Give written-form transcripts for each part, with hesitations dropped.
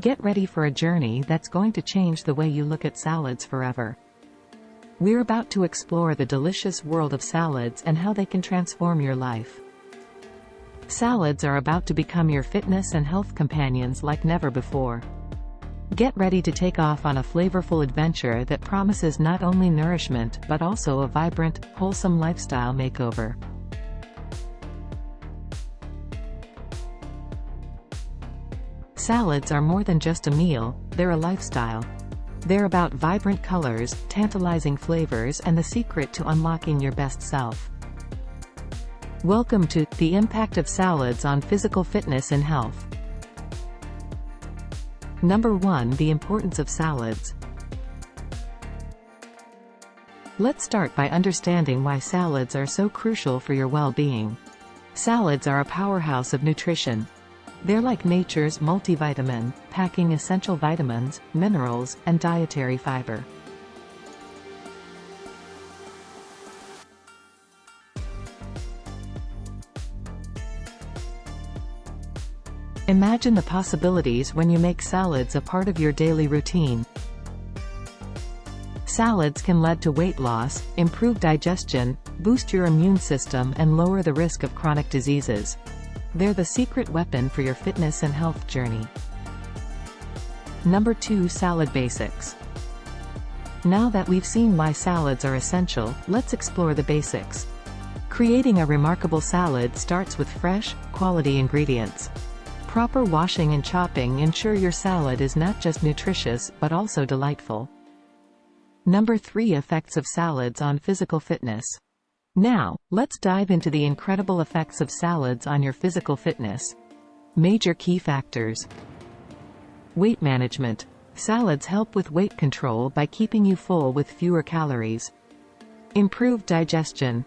Get ready for a journey that's going to change the way you look at salads forever. We're about to explore the delicious world of salads and how they can transform your life. Salads are about to become your fitness and health companions like never before. Get ready to take off on a flavorful adventure that promises not only nourishment but also a vibrant, wholesome lifestyle makeover. Salads are more than just a meal, they're a lifestyle. They're about vibrant colors, tantalizing flavors, and the secret to unlocking your best self. Welcome to The Impact of Salads on Physical Fitness and Health. Number 1. The importance of salads. Let's start by understanding why salads are so crucial for your well-being. Salads are a powerhouse of nutrition. They're like nature's multivitamin, packing essential vitamins, minerals, and dietary fiber. Imagine the possibilities when you make salads a part of your daily routine. Salads can lead to weight loss, improve digestion, boost your immune system, and lower the risk of chronic diseases. They're the secret weapon for your fitness and health journey. Number 2. Salad basics. Now that we've seen why salads are essential, let's explore the basics. Creating a remarkable salad starts with fresh, quality ingredients. Proper washing and chopping ensure your salad is not just nutritious but also delightful. Number 3. Effects of salads on physical fitness. Now, let's dive into the incredible effects of salads on your physical fitness. Major key factors. Weight management. Salads help with weight control by keeping you full with fewer calories. Improved digestion.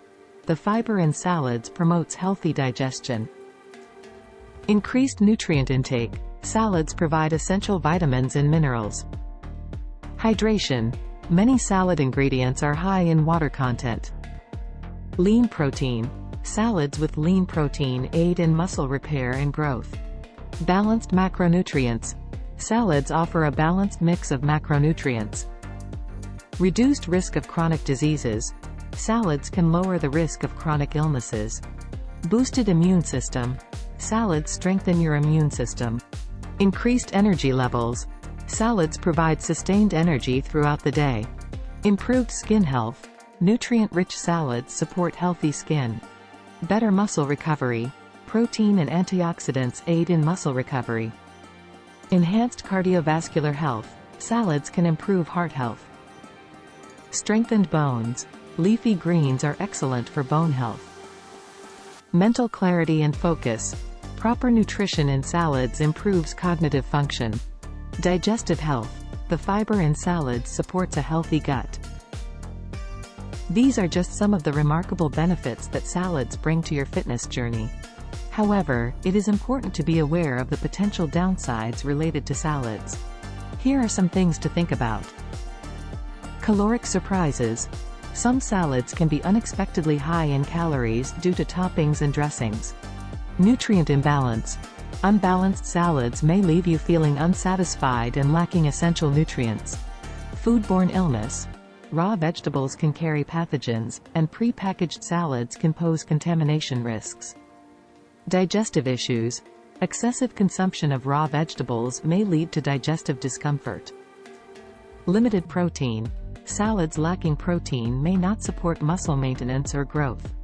The fiber in salads promotes healthy digestion. Increased nutrient intake. Salads provide essential vitamins and minerals. Hydration. Many salad ingredients are high in water content. Lean protein. Salads with lean protein aid in muscle repair and growth. Balanced macronutrients. Salads offer a balanced mix of macronutrients. Reduced risk of chronic diseases. Salads can lower the risk of chronic illnesses. Boosted immune system. Salads strengthen your immune system. Increased energy levels. Salads provide sustained energy throughout the day. Improved skin health. Nutrient-rich salads support healthy skin. Better muscle recovery. Protein and antioxidants aid in muscle recovery. Enhanced cardiovascular health. Salads can improve heart health. Strengthened bones. Leafy greens are excellent for bone health. Mental clarity and focus. Proper nutrition in salads improves cognitive function. Digestive health. The fiber in salads supports a healthy gut. These are just some of the remarkable benefits that salads bring to your fitness journey. However, it is important to be aware of the potential downsides related to salads. Here are some things to think about. Caloric surprises. Some salads can be unexpectedly high in calories due to toppings and dressings. Nutrient imbalance. Unbalanced salads may leave you feeling unsatisfied and lacking essential nutrients. Foodborne illness. Raw vegetables can carry pathogens, and pre-packaged salads can pose contamination risks. Digestive issues. Excessive consumption of raw vegetables may lead to digestive discomfort. Limited protein. Salads lacking protein may not support muscle maintenance or growth.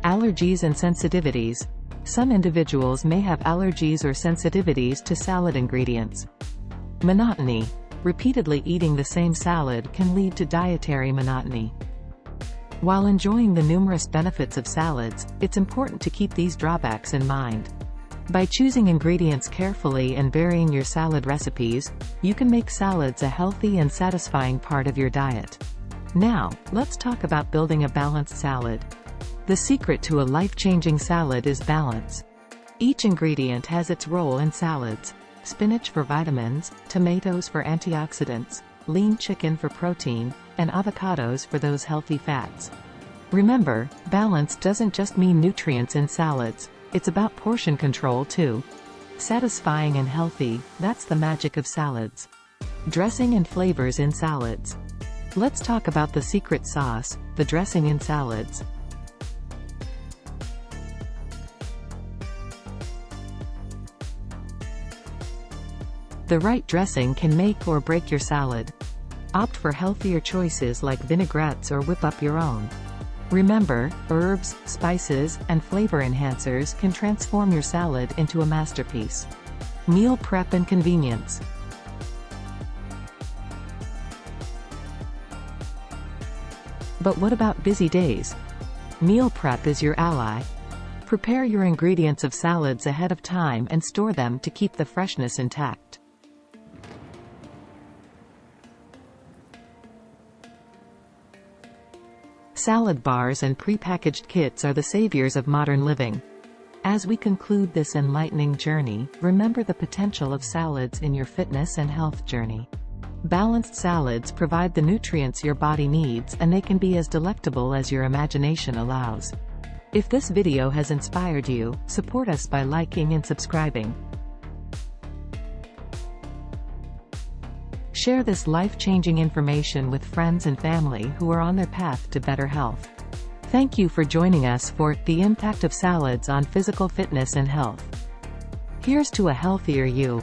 Allergies and sensitivities. Some individuals may have allergies or sensitivities to salad ingredients. Monotony. Repeatedly eating the same salad can lead to dietary monotony. While enjoying the numerous benefits of salads, it's important to keep these drawbacks in mind. By choosing ingredients carefully and varying your salad recipes, you can make salads a healthy and satisfying part of your diet. Now, let's talk about building a balanced salad. The secret to a life-changing salad is balance. Each ingredient has its role in salads. Spinach for vitamins, tomatoes for antioxidants, lean chicken for protein, and avocados for those healthy fats. Remember, balance doesn't just mean nutrients in salads, it's about portion control too. Satisfying and healthy, that's the magic of salads. Dressing and flavors in salads. Let's talk about the secret sauce, the dressing in salads. The right dressing can make or break your salad. Opt for healthier choices like vinaigrettes or whip up your own. Remember, herbs, spices, and flavor enhancers can transform your salad into a masterpiece. Meal prep and convenience. But what about busy days? Meal prep is your ally. Prepare your ingredients of salads ahead of time and store them to keep the freshness intact. Salad bars and prepackaged kits are the saviors of modern living. As we conclude this enlightening journey, remember the potential of salads in your fitness and health journey. Balanced salads provide the nutrients your body needs, and they can be as delectable as your imagination allows. If this video has inspired you, support us by liking and subscribing. Share this life-changing information with friends and family who are on their path to better health. Thank you for joining us for The Impact of Salads on Physical Fitness and Health. Here's to a healthier you.